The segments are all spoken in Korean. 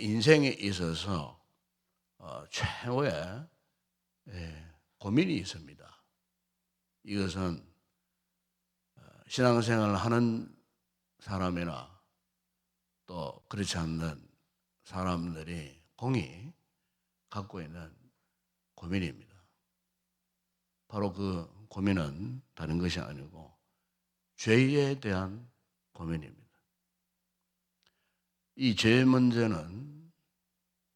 우리의 인생에 있어서 최고의 고민이 있습니다. 이것은 신앙생활을 하는 사람이나 또 그렇지 않는 사람들이 공히 갖고 있는 고민입니다. 바로 그 고민은 다른 것이 아니고 죄에 대한 고민입니다. 이 죄 문제는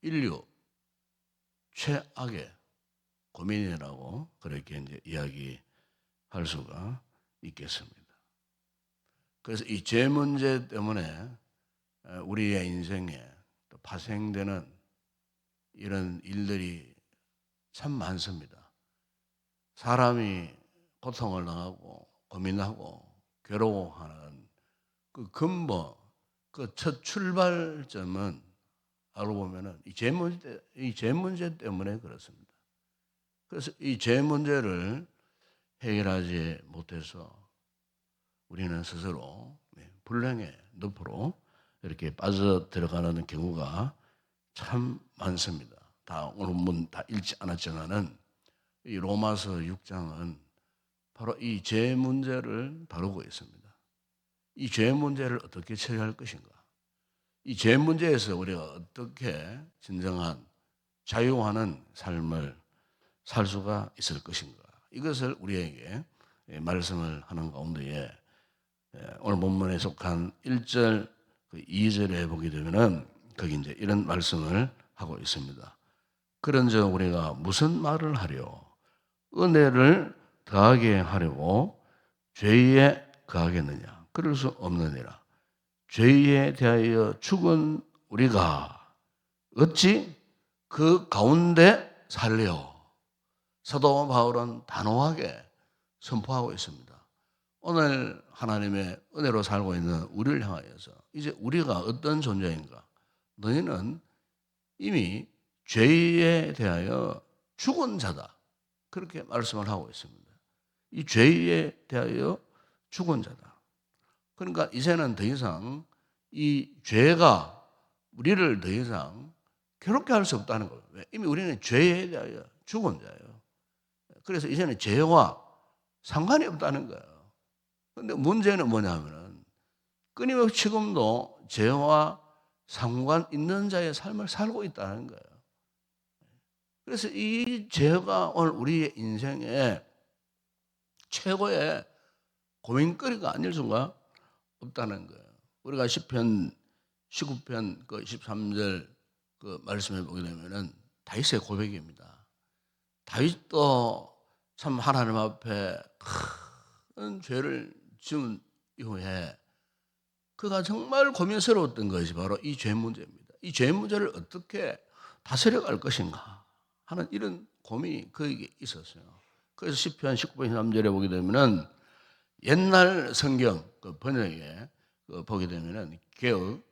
인류 최악의 고민이라고 그렇게 이제 이야기할 수가 있겠습니다. 그래서 이 죄 문제 때문에 우리의 인생에 또 파생되는 이런 일들이 참 많습니다. 사람이 고통을 당하고 고민하고 괴로워하는 그 근본, 그 첫 출발점은 알고 보면은 이 죄 문제 때문에 그렇습니다. 그래서 이 죄 문제를 해결하지 못해서 우리는 스스로 불행의 늪으로 이렇게 빠져 들어가는 경우가 참 많습니다. 다 오늘 문 다 읽지 않았지만은 이 로마서 6장은 바로 이 죄 문제를 다루고 있습니다. 이 죄 문제를 어떻게 처리할 것인가? 이 죄 문제에서 우리가 어떻게 진정한 자유하는 삶을 살 수가 있을 것인가? 이것을 우리에게 말씀을 하는 가운데에 오늘 본문에 속한 1절, 2절에 보게 되면은 거기 이제 이런 말씀을 하고 있습니다. 그런즉 우리가 무슨 말을 하려? 은혜를 더하게 하려고 죄에 거하겠느냐? 그럴 수 없느니라. 죄에 대하여 죽은 우리가 어찌 그 가운데 살려? 사도 바울은 단호하게 선포하고 있습니다. 오늘 하나님의 은혜로 살고 있는 우리를 향하여서 이제 우리가 어떤 존재인가? 너희는 이미 죄에 대하여 죽은 자다. 그렇게 말씀을 하고 있습니다. 이 죄에 대하여 죽은 자다. 그러니까 이제는 더 이상 이 죄가 우리를 더 이상 괴롭게 할 수 없다는 거예요. 왜? 이미 우리는 죄에 대하여 죽은 자예요. 그래서 이제는 죄와 상관이 없다는 거예요. 그런데 문제는 뭐냐면은 끊임없이 지금도 죄와 상관 있는 자의 삶을 살고 있다는 거예요. 그래서 이 죄가 오늘 우리의 인생의 최고의 고민거리가 아닐 수가 없다는 거예요. 우리가 시편 19편 그 13절 그 말씀해 보게 되면은 다윗의 고백입니다. 다윗도 참 하나님 앞에 큰 죄를 지은 이후에 그가 정말 고민스러웠던 것이 바로 이 죄 문제입니다. 이 죄 문제를 어떻게 다스려 갈 것인가 하는 이런 고민이 그에게 있었어요. 그래서 시편 19편 3절에 보게 되면은 옛날 성경 그 번역에 보게 되면은 개역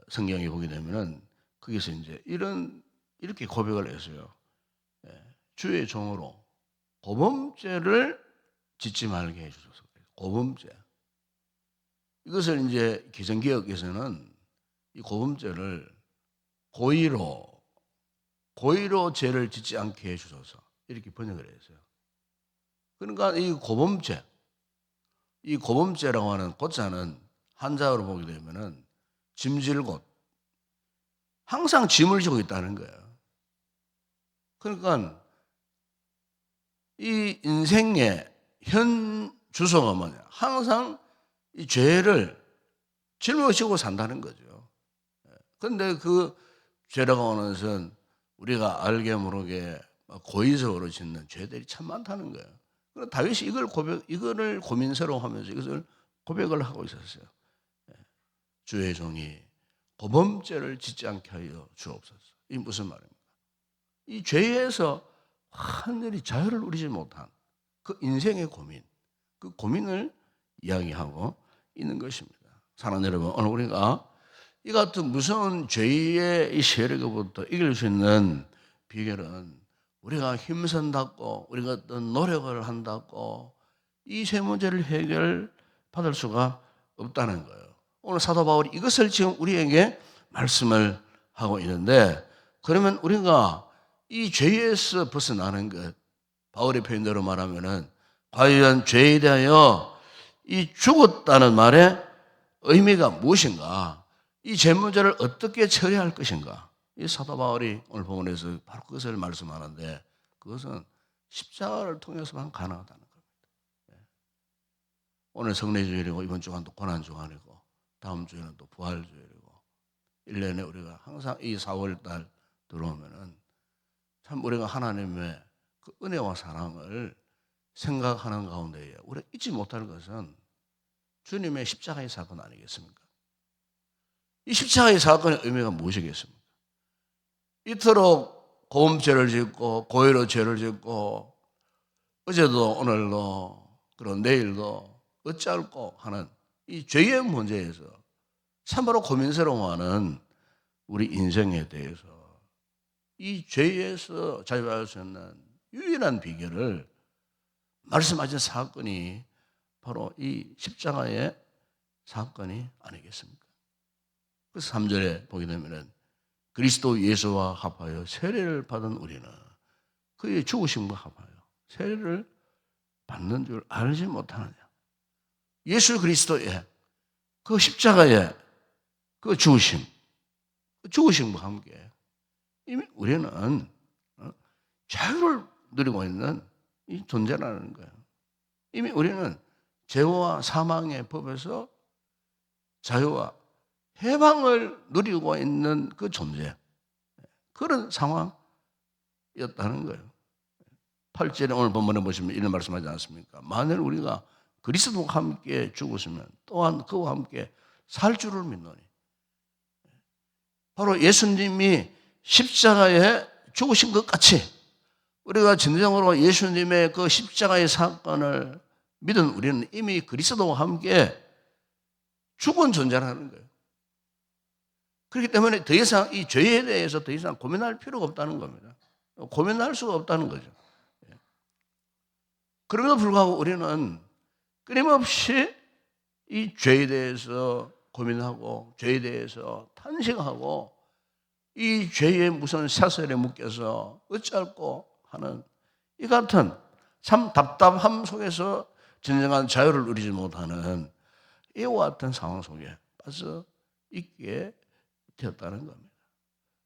성경에 보게 되면은 거기서 이제 이렇게 고백을 했어요. 주의 종으로 고범죄를 짓지 말게 해주소서. 고범죄. 이것을 이제 기성개혁에서는 이 고범죄를 고의로 죄를 짓지 않게 해주소서. 이렇게 번역을 했어요. 그러니까 이 고범죄라고 하는 고자는 한자어로 보게 되면은 짐질 곳. 항상 짐을 지고 있다는 거예요. 그러니까 이 인생의 현 주소가 뭐냐? 항상 이 죄를 짊어지고 산다는 거죠. 그런데 그 죄라고 하는 것은 우리가 알게 모르게 고의적으로 짓는 죄들이 참 많다는 거예요. 그래서 다윗이 이거를 고민스러워하면서 이것을 고백을 하고 있었어요. 주의 종이 고범죄를 짓지 않게 하여 주옵소서. 이 무슨 말입니까? 이 죄에서 완전히 자유를 누리지 못한 그 인생의 고민, 그 고민을 이야기하고 있는 것입니다. 사랑하는 여러분, 오늘 우리가 이 같은 무서운 죄의 이 세력으로부터 이길 수 있는 비결은 우리가 힘쓴다고 우리가 어떤 노력을 한다고 이 세 문제를 해결받을 수가 없다는 거예요. 오늘 사도 바울이 이것을 지금 우리에게 말씀을 하고 있는데, 그러면 우리가 이 죄에서 벗어나는 것, 바울의 표현대로 말하면은 과연 죄에 대하여 이 죽었다는 말의 의미가 무엇인가? 이 죄 문제를 어떻게 처리할 것인가? 이 사도 바울이 오늘 본문에서 바로 그것을 말씀하는데, 그것은 십자가를 통해서만 가능하다는 겁니다. 오늘 성례주일이고 이번 주간 또 고난주간이고 다음 주에는 또 부활주일이고 1년에 우리가 항상 이 4월달 들어오면은 참 우리가 하나님의 그 은혜와 사랑을 생각하는 가운데에 우리가 잊지 못할 것은 주님의 십자가의 사건 아니겠습니까? 이 십자가의 사건의 의미가 무엇이겠습니까? 이토록 고음죄를 짓고 고의로 죄를 짓고 어제도 오늘도 그리고 내일도 어찌할꼬 하는 이 죄의 문제에서 참으로 고민스러워하는 우리 인생에 대해서 이 죄에서 자유할 수 있는 유일한 비결을 말씀하신 사건이 바로 이 십자가의 사건이 아니겠습니까? 그래서 3절에 보게 되면은 그리스도 예수와 합하여 세례를 받은 우리는 그의 죽으심과 합하여 세례를 받는 줄 알지 못하느냐. 예수 그리스도의 그 십자가의 그 죽으심과 함께 이미 우리는 자유를 누리고 있는 이 존재라는 거예요. 이미 우리는 죄와 사망의 법에서 자유와 해방을 누리고 있는 그 존재, 그런 상황이었다는 거예요. 8절에 오늘 본문에 보시면 이런 말씀하지 않습니까? 만일 우리가 그리스도와 함께 죽었으면 또한 그와 함께 살 줄을 믿노니. 바로 예수님이 십자가에 죽으신 것 같이 우리가 진정으로 예수님의 그 십자가의 사건을 믿은 우리는 이미 그리스도와 함께 죽은 존재라는 거예요. 그렇기 때문에 더 이상 이 죄에 대해서 더 이상 고민할 필요가 없다는 겁니다. 고민할 수가 없다는 거죠. 그럼에도 불구하고 우리는 끊임없이 이 죄에 대해서 고민하고 죄에 대해서 탄식하고 이 죄의 무슨 사슬에 묶여서 어찌할꼬 하는 이 같은 참 답답함 속에서 진정한 자유를 누리지 못하는 이와 같은 상황 속에 빠져 있게 되었다는 겁니다.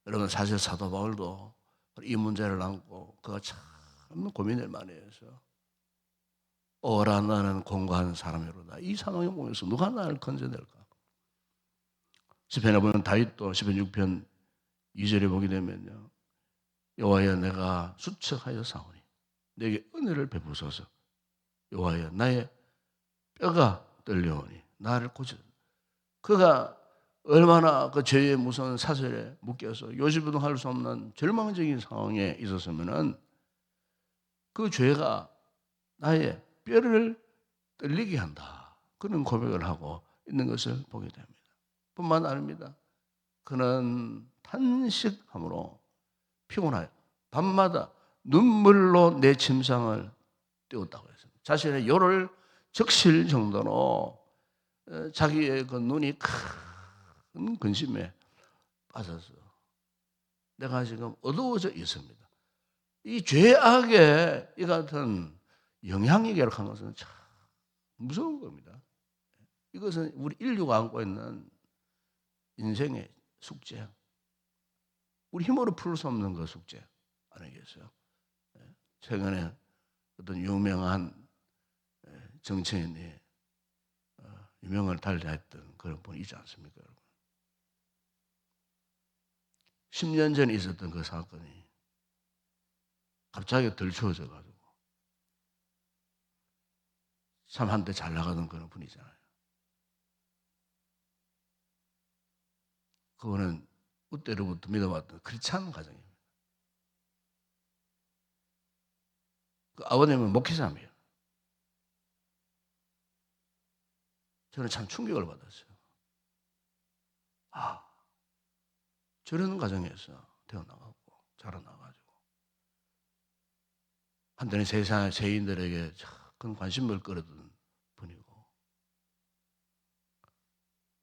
여러분, 사실 사도 바울도 이 문제를 안고 그가 참 고민을 많이 해서 오라 나는 공고한 사람이로다. 이 상황에 보면서 누가 나를 건져낼까? 시편에 보면 다윗도 시편 6편 2절에 보게 되면요, 여호와여 내가 수척하여 사오니 내게 은혜를 베푸소서. 여호와여 나의 뼈가 떨려오니 나를 고쳐. 그가 얼마나 그 죄의 무서운 사슬에 묶여서 요지부동할 수 없는 절망적인 상황에 있었으면은 그 죄가 나의 뼈를 떨리게 한다. 그런 고백을 하고 있는 것을 보게 됩니다. 뿐만 아닙니다. 그는 탄식함으로 피곤하여 밤마다 눈물로 내 침상을 때웠다고 했습니다. 자신의 요를 적실 정도로 자기의 그 눈이 큰 근심에 빠져서 내가 지금 어두워져 있습니다. 이 죄악의 이 같은 영향이 계속한 것은 참 무서운 겁니다. 이것은 우리 인류가 안고 있는 인생의 숙제, 우리 힘으로 풀 수 없는 그 숙제 아니겠어요? 최근에 어떤 유명한 정치인이 유명을 달리했던 그런 분이 있지 않습니까, 여러분? 10년 전에 있었던 그 사건이 갑자기 덜추어져 가지고 참 한때 잘 나가던 그런 분이잖아요. 그거는 그때로부터 믿어왔던 크리스찬 가정입니다. 그 아버님은 목회자입니다. 저는 참 충격을 받았어요. 아, 저런 가정에서 태어나가고 자라나가지고 한때는 세상의 세인들에게 큰 관심을 끌었던 분이고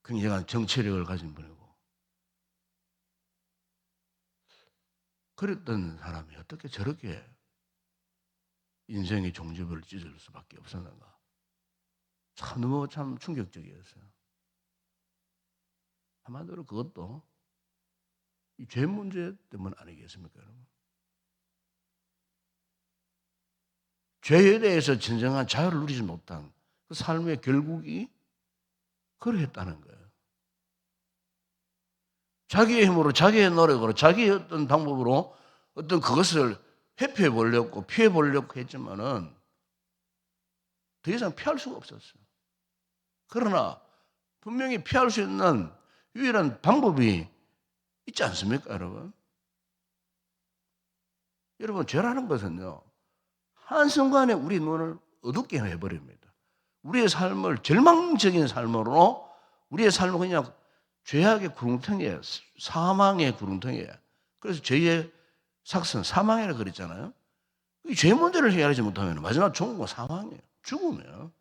굉장한 정치력을 가진 분이고 그랬던 사람이 어떻게 저렇게 인생의 종지부를 찢을 수밖에 없었는가. 너무 충격적이었어요. 한마디로 그것도 이 죄 문제 때문 아니겠습니까, 여러분? 죄에 대해서 진정한 자유를 누리지 못한 그 삶의 결국이 그러했다는 거예요. 자기의 힘으로, 자기의 노력으로, 자기의 어떤 방법으로 어떤 그것을 회피해 보려고, 피해 보려고 했지만은 더 이상 피할 수가 없었어요. 그러나 분명히 피할 수 있는 유일한 방법이 있지 않습니까, 여러분? 여러분, 죄라는 것은요, 한순간에 우리 눈을 어둡게 해버립니다. 우리의 삶을 절망적인 삶으로, 우리의 삶을 그냥 죄악의 구렁텅이에요. 사망의 구렁텅이에요. 그래서 죄의 삭선, 사망이라 그랬잖아요. 이 죄 문제를 해결하지 못하면 마지막 죽은 건 사망이에요. 죽음이에요.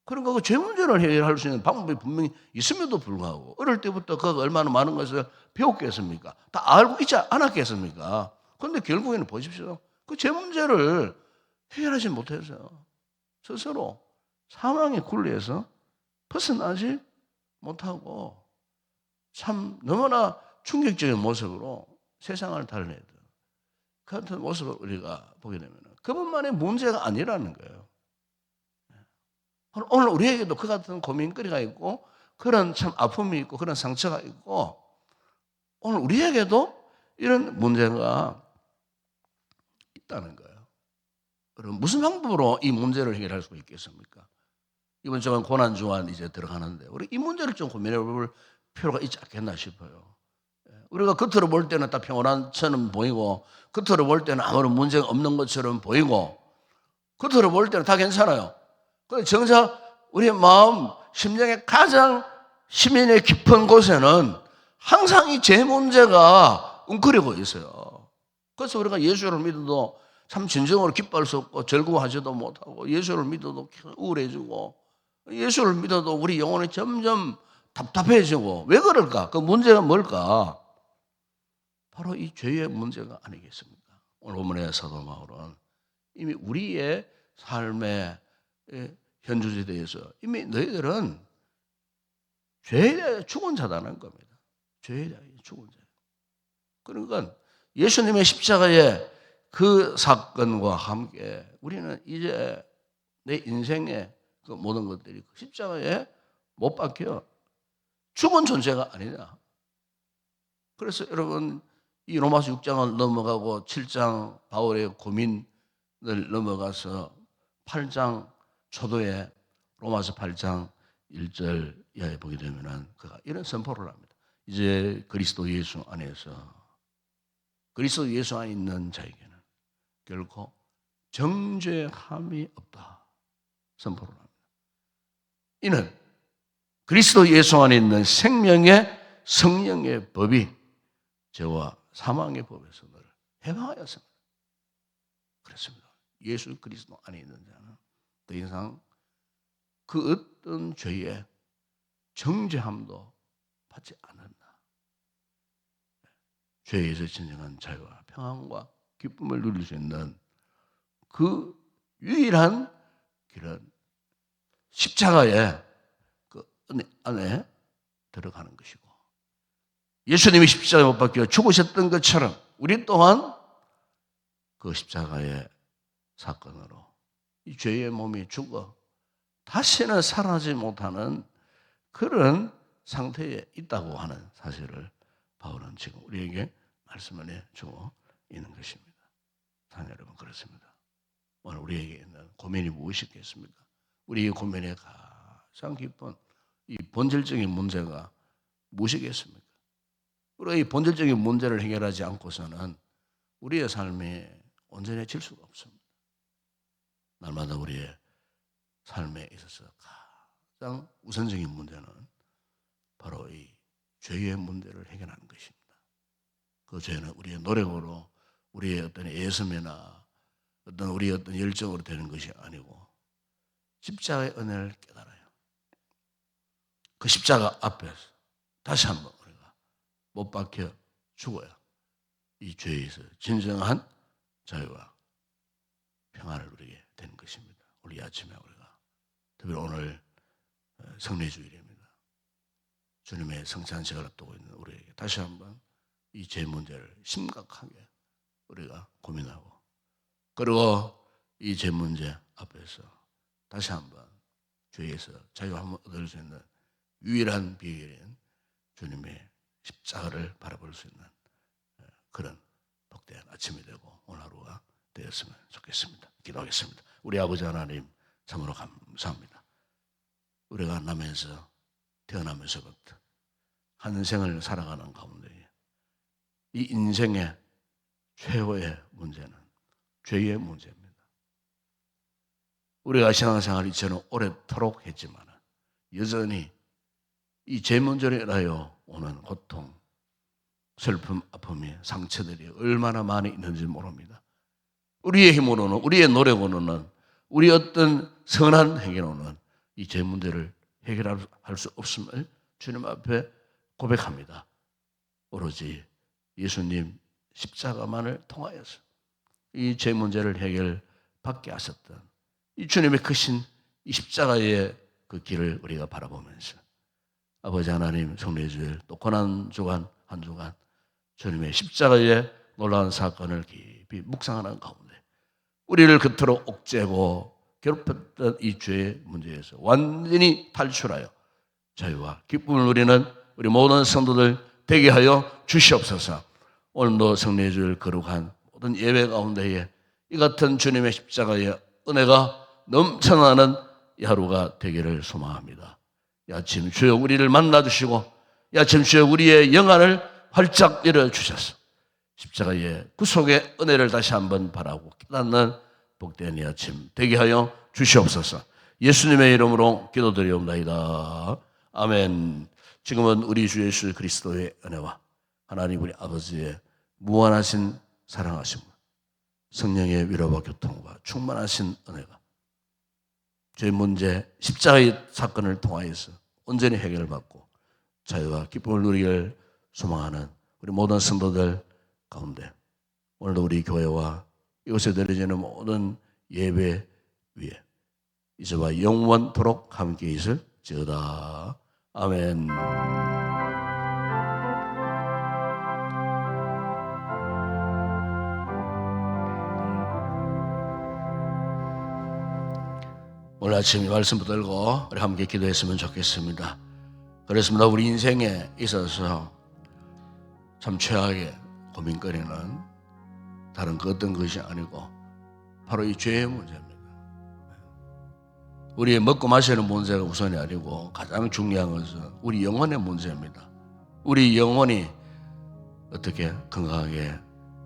그러니까 그 죄 문제를 해결할 수 있는 방법이 분명히 있음에도 불구하고 어릴 때부터 그가 얼마나 많은 것을 배웠겠습니까? 다 알고 있지 않았겠습니까? 그런데 결국에는 보십시오. 그 죄 문제를 해결하지 못해서 스스로 사망의 굴레에서 벗어나지 못하고 참 너무나 충격적인 모습으로 세상을 달래던 그 같은 모습을 우리가 보게 되면 그것만의 문제가 아니라는 거예요. 오늘 우리에게도 그 같은 고민거리가 있고 그런 참 아픔이 있고 그런 상처가 있고 오늘 우리에게도 이런 문제가 있다는 거예요. 그럼 무슨 방법으로 이 문제를 해결할 수 있겠습니까? 이번 주간 고난주간 이제 들어가는데 우리 이 문제를 좀 고민해 볼 필요가 있지 않겠나 싶어요. 우리가 겉으로 볼 때는 다 평온한처럼 보이고 겉으로 볼 때는 아무런 문제가 없는 것처럼 보이고 겉으로 볼 때는 다 괜찮아요. 그런데 정작 우리의 마음, 심령의 가장 시민의 깊은 곳에는 항상 이 죄 문제가 웅크리고 있어요. 그래서 우리가 예수를 믿어도 참 진정으로 기뻐할 수 없고 즐거워하지도 못하고 예수를 믿어도 우울해지고 예수를 믿어도 우리 영혼이 점점 답답해지고 왜 그럴까? 그 문제가 뭘까? 바로 이 죄의 문제가 아니겠습니까? 오늘 본문의 사도 바울은 이미 우리의 삶의 현주에 대해서 이미 너희들은 죄에 대해 죽은 자다는 겁니다. 죄에 대해 죽은 자. 그러니까 예수님의 십자가의 그 사건과 함께 우리는 이제 내 인생의 그 모든 것들이 십자가에 못 박혀 죽은 존재가 아니냐. 그래서 여러분 이 로마서 6장을 넘어가고 7장 바울의 고민을 넘어가서 8장 초도에 로마서 8장 1절 이하에 보게 되면은 그가 이런 선포를 합니다. 이제 그리스도 예수 안에서 그리스도 예수 안에 있는 자에게는 결코 정죄함이 없다. 선포를 합니다. 이는 그리스도 예수 안에 있는 생명의 성령의 법이 죄와 사망의 법에서 너를 해방하였습니다. 그렇습니다. 예수 그리스도 안에 있는 자는 더 이상 그 어떤 죄의 정죄함도 받지 않는다. 죄에서 진정한 자유와 평안과 기쁨을 누릴 수 있는 그 유일한 길은 십자가의 그 안에 들어가는 것이고 예수님이 십자가에 못 박혀 죽으셨던 것처럼 우리 또한 그 십자가의 사건으로 이 죄의 몸이 죽어 다시는 살아나지 못하는 그런 상태에 있다고 하는 사실을 바울은 지금 우리에게 말씀을 해주고 있는 것입니다. 사랑 여러분, 그렇습니다. 오늘 우리에게 있는 고민이 무엇이겠습니까? 우리의 고민의 가장 깊은 이 본질적인 문제가 무엇이겠습니까? 우리가 이 본질적인 문제를 해결하지 않고서는 우리의 삶이 온전해질 수가 없습니다. 날마다 우리의 삶에 있어서 가장 우선적인 문제는 바로 이 죄의 문제를 해결하는 것입니다. 그 죄는 우리의 노력으로 우리의 어떤 애씀이나 어떤 우리의 어떤 열정으로 되는 것이 아니고 십자가의 은혜를 깨달아요. 그 십자가 앞에서 다시 한번 우리가 못 박혀 죽어야 이 죄에서 진정한 자유와 평안을 누리게 되는 것입니다. 우리 아침에 우리가 특별히 오늘 성례주일입니다. 주님의 성찬식을 앞두고 있는 우리에게 다시 한번 이 죄 문제를 심각하게 우리가 고민하고, 그리고 이 죄 문제 앞에서 다시 한번 죄에서 자유함을 얻을 수 있는 유일한 비결인 주님의 십자가를 바라볼 수 있는 그런 복된 아침이 되고 오늘 하루가 되었으면 좋겠습니다. 기도하겠습니다. 우리 아버지 하나님, 참으로 감사합니다. 우리가 태어나면서부터 한 생을 살아가는 가운데 이 인생의 최고의 문제는 죄의 문제입니다. 우리가 신앙생활을 이처럼 오래도록 했지만 여전히 이 죄 문제로 인하여 오는 고통, 슬픔, 아픔이, 상처들이 얼마나 많이 있는지 모릅니다. 우리의 힘으로는, 우리의 노력으로는, 우리 어떤 선한 행위로는 이 죄 문제를 해결할 수 없음을 주님 앞에 고백합니다. 오로지 예수님 십자가만을 통하여서 이 죄 문제를 해결받게 하셨던 이 주님의 크신 이 십자가의 그 길을 우리가 바라보면서 아버지 하나님, 성례주일 또 고난주간 한 주간 주님의 십자가의 놀라운 사건을 깊이 묵상하는 가운데 우리를 그토록 옥죄고 괴롭혔던 이 죄의 문제에서 완전히 탈출하여 자유와 기쁨을 누리는 우리 모든 성도들 되게 하여 주시옵소서. 오늘도 성례주일 거룩한 모든 예배 가운데에 이 같은 주님의 십자가의 은혜가 넘쳐나는 이 하루가 되기를 소망합니다. 이 아침 주여 우리를 만나주시고 이 아침 주여 우리의 영안을 활짝 열어주셔서 십자가의 구속의 은혜를 다시 한번 바라고 깨닫는 복된 이 아침 되게 하여 주시옵소서. 예수님의 이름으로 기도드리옵나이다. 아멘. 지금은 우리 주 예수 그리스도의 은혜와 하나님 우리 아버지의 무한하신 사랑하심과 성령의 위로와 교통과 충만하신 은혜가 죄 문제 십자가의 사건을 통하여서 온전히 해결받고 자유와 기쁨을 누리기를 소망하는 우리 모든 성도들 가운데 오늘도 우리 교회와 이곳에 드려지는 모든 예배 위에 이제와 영원토록 함께 있을지어다. 아멘. 오늘 아침 이 말씀 붙들고 우리 함께 기도했으면 좋겠습니다. 그렇습니다. 우리 인생에 있어서 참 최악의 고민거리는 다른 그 어떤 것이 아니고 바로 이 죄의 문제입니다. 우리의 먹고 마시는 문제가 우선이 아니고 가장 중요한 것은 우리 영혼의 문제입니다. 우리 영혼이 어떻게 건강하게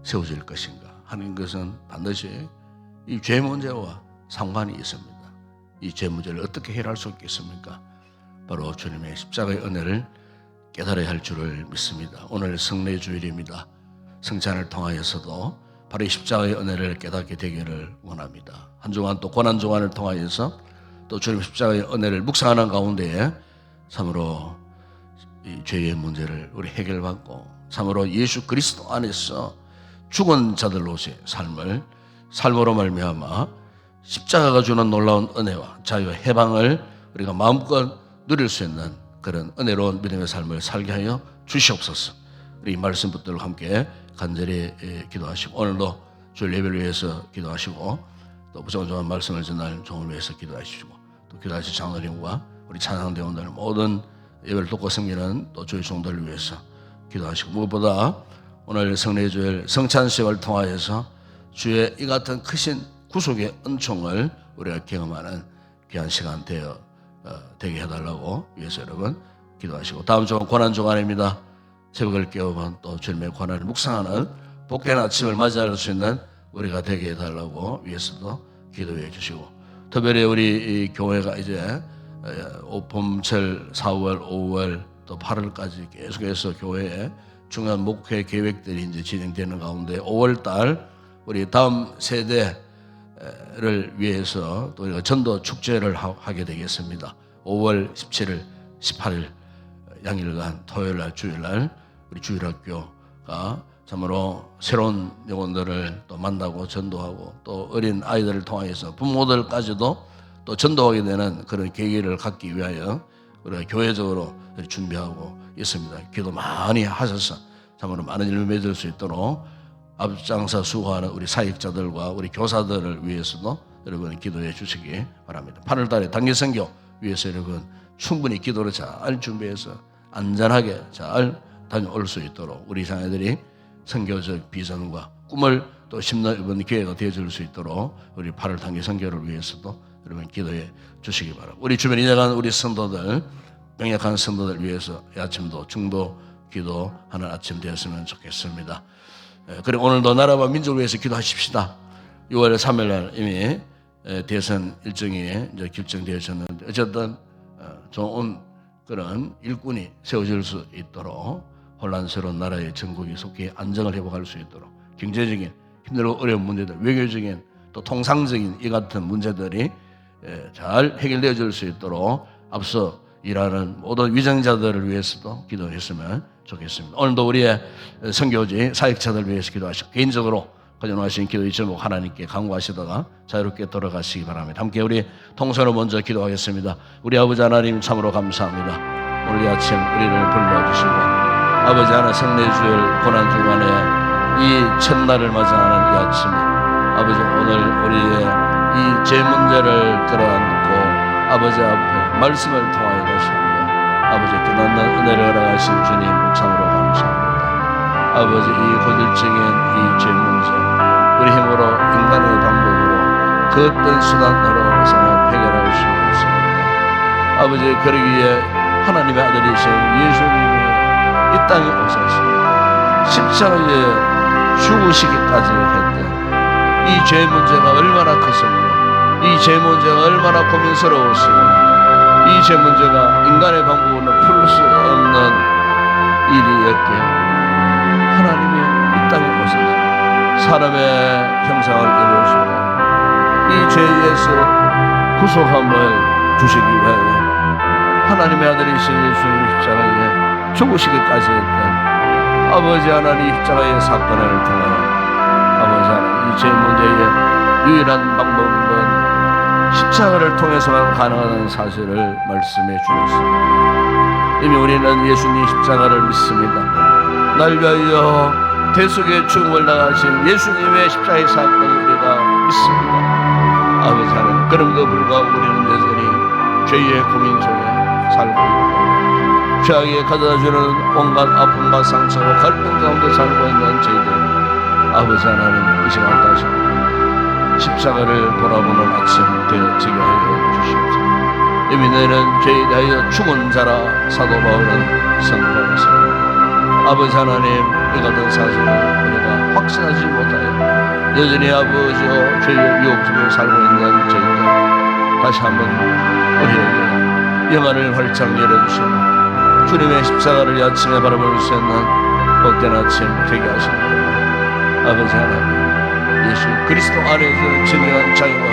세워질 것인가 하는 것은 반드시 이 죄 문제와 상관이 있습니다. 이 죄 문제를 어떻게 해결할 수 있겠습니까? 바로 주님의 십자가의 은혜를 깨달아야 할 줄을 믿습니다. 오늘 성례주일입니다. 성찬을 통하여서도 바로 이 십자가의 은혜를 깨닫게 되기를 원합니다. 한 주간 또 고난주간을 통하여서 또 주님 십자가의 은혜를 묵상하는 가운데에 참으로 이 죄의 문제를 우리 해결받고 참으로 예수 그리스도 안에서 죽은 자들로서의 삶으로 말미암아 십자가가 주는 놀라운 은혜와 자유와 해방을 우리가 마음껏 누릴 수 있는 그런 은혜로운 믿음의 삶을 살게 하여 주시옵소서. 우리 이 말씀 붙들고 함께 간절히 기도하시고 오늘도 주일 예배를 위해서 기도하시고 또 무조건 말씀을 전할 종을 위해서 기도하시고 또 기도하실 장로님과 우리 찬양대원들 모든 예배를 돕고 섬기는 또 주의 종들을 위해서 기도하시고 무엇보다 오늘 성례주일 성찬식을 통하여서 주의 이 같은 크신 구속의 은총을 우리가 경험하는 귀한 시간 되게 해달라고 위해서 여러분 기도하시고 다음 주간 고난주간입니다. 새벽을 깨우면 또 주님의 고난을 묵상하는 복된 아침을 맞이할 수 있는 우리가 되게 해달라고 위해서도 기도해 주시고 특별히 우리 이 교회가 이제 봄철 4월, 5월 또 8월까지 계속해서 교회에 중요한 목회 계획들이 이제 진행되는 가운데 5월 달 우리 다음 세대를 위해서 또 우리가 전도 축제를 하게 되겠습니다. 5월 17일, 18일 양일간 토요일 날, 주일 날 우리 주일학교가 참으로 새로운 영혼들을 또 만나고 전도하고 또 어린 아이들을 통해서 부모들까지도 또 전도하게 되는 그런 계기를 갖기 위하여 우리가 교회적으로 준비하고 있습니다. 기도 많이 하셔서 참으로 많은 일을 맺을 수 있도록 앞장서 수고하는 우리 사역자들과 우리 교사들을 위해서도 여러분 기도해 주시기 바랍니다. 8월 달에 단기 선교 위해서 여러분 충분히 기도를 잘 준비해서 안전하게 잘 다녀올 수 있도록 우리 자녀들이 선교적 비전과 꿈을 또 심는 이번 기회가 되어줄 수 있도록 우리 8월 단기 선교를 위해서도 여러분 기도해 주시기 바랍니다. 우리 주변에 인정한 우리 성도들, 명약한 성도들 위해서 이 아침도 중도 기도하는 아침 되었으면 좋겠습니다. 그리고 오늘도 나라와 민족을 위해서 기도하십시다. 6월 3일 날 이미 대선 일정이 이제 결정되었는데 어쨌든 좋은 그런 일꾼이 세워질 수 있도록 혼란스러운 나라의 전국이 속히 안정을 회복할 수 있도록 경제적인 힘들고 어려운 문제들, 외교적인 또 통상적인 이 같은 문제들이 잘 해결되어질 수 있도록 앞서 일하는 모든 위정자들을 위해서도 기도했으면 좋겠습니다. 오늘도 우리의 선교지 사역자들 위해서 기도하시고 개인적으로 가져놓으신 기도의 제목 하나님께 간구하시다가 자유롭게 돌아가시기 바랍니다. 함께 우리 통성으로 먼저 기도하겠습니다. 우리 아버지 하나님 참으로 감사합니다. 오늘 이 아침 우리를 불러주시고 아버지 하나 성례주일 고난주간에 이 첫날을 맞이하는 이 아침에 아버지 오늘 우리의 이 죄 문제를 끌어안고 아버지 앞에 말씀을 통하여 가십니다. 아버지 끝없는 은혜를 허락하신 주님 참으로 감사합니다. 아버지 이 고질적인 이 죄 문제 우리 힘으로 인간의 방법으로 그 어떤 수단으로서는 해결할 수 없습니다. 아버지 그러기에 하나님의 아들이신 예수님이 이 땅에 오셔서 십자가에 죽으시기까지 했던 이 죄 문제가 얼마나 컸으며 이 죄 문제가 얼마나 고민스러웠으며 이 죄 문제가 인간의 방법으로 풀 수 없는 일이었기에 하나님이 이 땅에 오셔서 사람의 형상을 이루시고 이 죄에서 구속함을 주시기 위하여 하나님의 아들이신 예수님 십자가에 죽으시기까지 했던 아버지 하나님 십자가의 사건을 통하여 아버지 하나님 이 죄 문제의 유일한 방법은 십자가를 통해서만 가능하다는 사실을 말씀해 주셨습니다. 이미 우리는 예수님 십자가를 믿습니다. 날 위하여 대속의 죽음을 당하신 예수님의 십자가의 사건을 우리가 믿습니다. 아버지 하나님 그럼에도 불구하고 우리는 여전히 죄의 고민 속에 살고 있고 죄악에 가져다주는 온갖 아픔과 상처와 갈등 가운데 살고 있는 저희들 아버지 하나님 이 시간 다시 십자가를 돌아보는 아침 되어지게 하여 주시옵소서. 이미 너희는 죄에 대하여 죽은 자라 사도 바울은 선포했습니다. 아버지 하나님 이 같은 사실을 우리가 확신하지 못하여 여전히 아버지여 죄의 유혹 속에 살고 있는 저희들 다시 한번 우리에게 영안을 활짝 열어주시고 주님의 십자가를 이 아침에 바라볼 수 있는 복된 아침 되게 하십니다. 아버지 하나님 예수 그리스도 안에서 진정한 자유와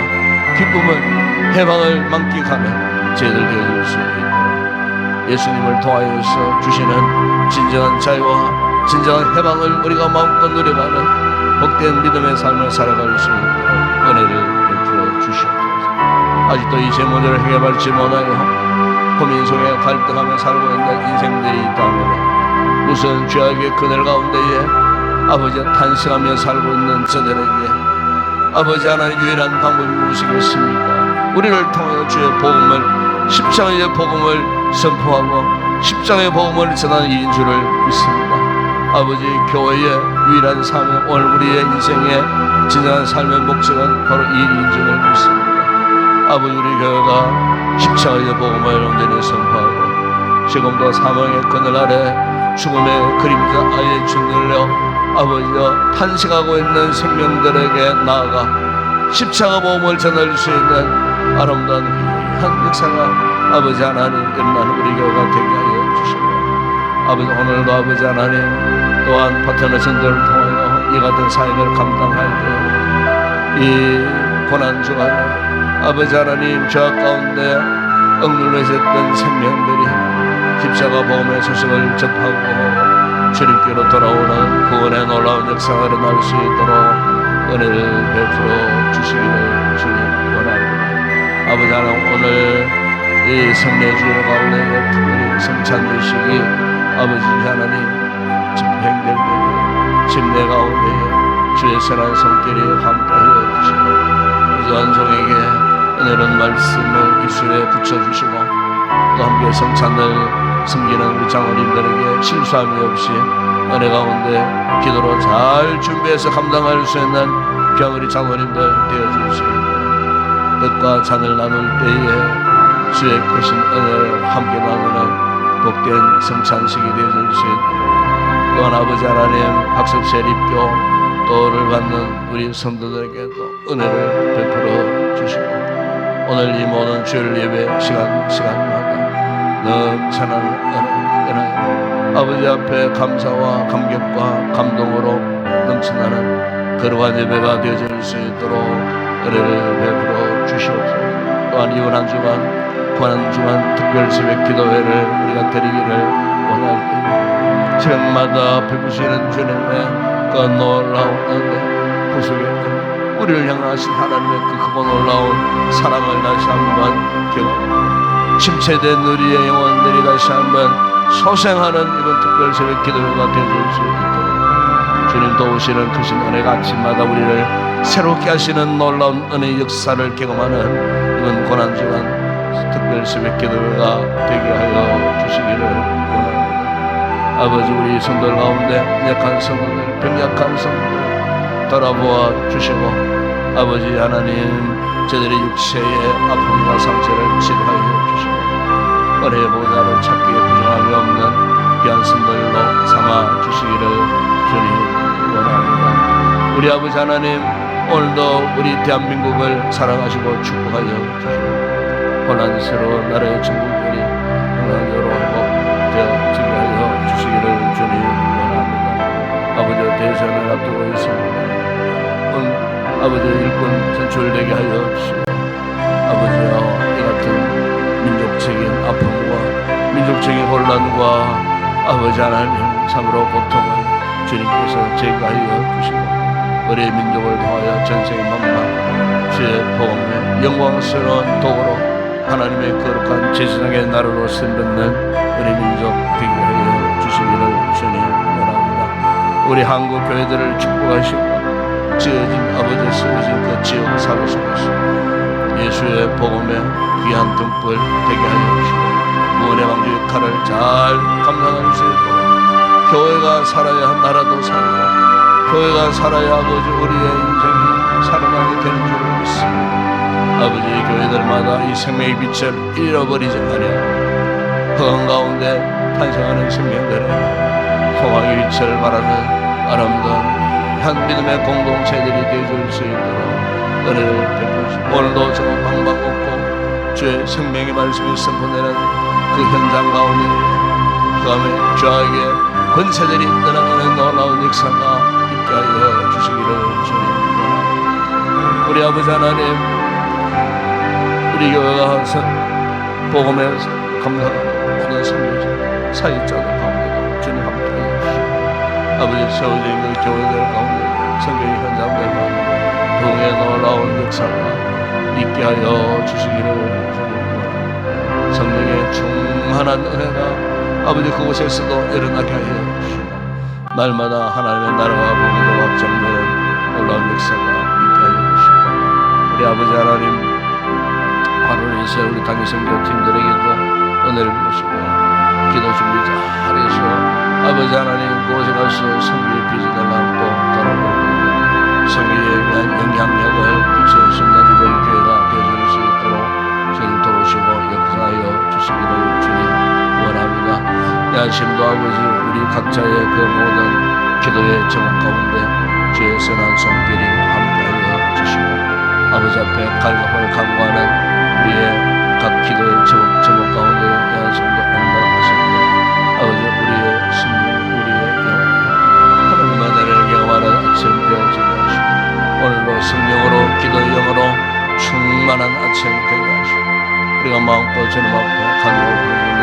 기쁨을 해방을 만끽하며 죄를 되어줄 수 있도록 예수님을 통하여서 주시는 진정한 자유와 진정한 해방을 우리가 마음껏 누려가는 복된 믿음의 삶을 살아갈 수 있도록 은혜를 베풀어 주시옵소서. 아직도 이 죄 문제를 해결하지 못하여 고민 속에 갈등하며 살고 있는 인생들이 있다면 무슨 죄악의 그늘 가운데에 아버지 탄식하며 살고 있는 저들에게 아버지 하나님 유일한 방법이 무엇이겠습니까? 우리를 통하여 주의 복음을 십자가의 복음을 선포하고 십자가의 복음을 전하는 일인 줄을 믿습니다. 아버지 교회의 유일한 삶은 오늘 우리의 인생의 진정한 삶의 목적은 바로 이 일인 줄을 믿습니다. 아버지 우리 교회가 십자가의 복음을 온전히 선포하고 지금도 사망의 그늘 아래 죽음의 그림자 아예 짓눌려 아버지여 탄식하고 있는 생명들에게 나아가 십자가 복음을 전할 수 있는 아름다운 귀한 역사가 아버지 하나님 일어나는 우리 교회가 되게 하여 주시고 아버지 오늘도 아버지 하나님 또한 파트너 전도를 통하여 이 같은 사역을 감당할 때 이 고난주간에 아버지 하나님 죄악 가운데 억눌려 있었던 생명들이 십자가 복음의 소식을 접하고 주님께로 돌아오는 구원의 놀라운 역사가 일어날 수 있도록 은혜를 베풀어 주시기를 주님 원합니다. 아버지 하나님, 오늘 이 성례 주일 가운데 특별히 성찬주식이 아버지 하나님 집행될 때 집내 가운데 주의 선한 손길이 함께하여 주시고 우리 완성에게 은혜로운 말씀을 입술에 붙여주시고 또 함께 성찬을 섬기는 우리 장로님들에게 실수함이 없이 은혜 가운데 기도로 잘 준비해서 감당할 수 있는 귀한 우리 장로님들 되어주시고 뜻과 잔을 나눌 때에 주의 크신 은혜를 함께 나누는 복된 성찬식이 되어줄 수 있도록 또한 아버지 하나님 학습 세립교 도를 받는 우리 성도들에게도 은혜를 베풀어 주시고 오늘 이 모든 주일 예배 시간마다 넘쳐나는 은혜 아버지 앞에 감사와 감격과 감동으로 넘쳐나는 거룩한 예배가 되어질 수 있도록 은혜를 베풀어 주시옵소서. 또한 이번 한 주간 고난 주간 특별 새벽 기도회를 우리가 드리기를 원할 때 새벽마다 베푸시는 주님의 그 놀라운 은혜 구속의 은혜 우리를 향하신 하나님의 그 크고 놀라운 사랑을 다시 한번 경험하고 침체된 우리의 영혼들이 다시 한번 소생하는 이번 특별 새벽 기도회가 되어줄 수 있도록 주님 도우시는 크신 은혜가 아침마다 우리를 새롭게 하시는 놀라운 은혜의 역사를 경험하는 이번 고난주간 특별 새벽 기도회가 되게 하여 주시기를 원합니다. 아버지 우리 성도들 가운데 약한 성도들 병약한 성도들 돌아보아 주시고 아버지 하나님 저들의 육체의 아픔과 상처를 치료하여 주시고 은혜의 보좌를 찾기에 부정함이 없는 귀한 성도들로 삼아 주시기를 주님 원합니다. 우리 아버지 하나님 오늘도 우리 대한민국을 사랑하시고 축복하여 주시고 혼란스러운 나라의 중국들이 평안으로 회복되어지게 하여 주시기를 주님 원합니다. 아버지 대선을 앞두고 있습니다. 아버지 일꾼 선출되게 하여 주시고 아버지여 이 같은 민족적인 아픔과 민족적인 혼란과 아버지 하나님 참으로 고통을 주님께서 제거하여 주시고 우리 민족을 통하여 전세계 만방 주의 복음의 영광스러운 도구로 하나님의 거룩한 제사장의 나라로 선받는 우리 민족 되게 하여 주시기를 주님 원합니다. 우리 한국 교회들을 축복하시고 지어진 아버지 쓰여진 그 지역 사회 속에서 예수의 복음의 귀한 등불 되게 하여 주시고 구원의 왕조 역할을 잘 감당할 수 있도록 교회가 살아야 나라도 살고 교회가 살아야 아버지 우리의 인생이 살아나게 되는 줄을 믿습니다. 아버지 교회들마다 이 생명의 빛을 잃어버리지 마냐 허강 가운데 탄생하는 생명들의 소망의 빛을 바라는 아름다운 한 믿음의 공동체들이 되어줄 수 있도록 은혜를 베푸시고 오늘도 정말 방방 없고 주의 생명의 말씀이 선포되는 그 현장 가운데 그 다음에 주에게 권세들이 떠나가는 놀라운 역사가 있게 하여 주시기를 주님 원합니다. 우리 아버지 하나님 우리 교회가 복음에 감사하는 모든 성도들 사역자들 가운데도 주님 함께하여 주시고 아버지 세워진 그 교회들 가운데 성경의 현장들만 동의 놀라운 역사가 있게 하여 주시기를 주님 원합니다. 성령의 충만한 은혜가 아버지 그곳에서도 일어나게 하여 주시고 날마다 하나님의 나라와 복음이 확장되는 놀라운 역사가 있게 하여 주시고 우리 아버지 하나님 바로에서 우리 당회성교 팀들에게도 은혜를 주시고 기도 준비 잘해서 아버지 하나님 그곳에 가서 성교의 비전을 안고 돌아보고 성교에 대한 영향력을 끼칠 수 있는 이번 교회가 되어줄 수 있도록 주님 도우시고 역사하여 주시기를 주님 원합니다. 야심도 아버지 우리 각자의 그 모든 기도의 제목 가운데 주의 선한 손길이 함께하여 주시고 아버지 앞에 갈급을 간구하는 우리의 각 기도의 제목 가운데 야심도 온당하십니다. 아버지 우리의 심령 우리의 영혼 하나님의 나라를 경험하는 아침 되어지게 하시고 오늘도 성령으로 기도의 영으로 충만한 아침 되게 하시고 우리가 마음껏 주님 앞에 간구하고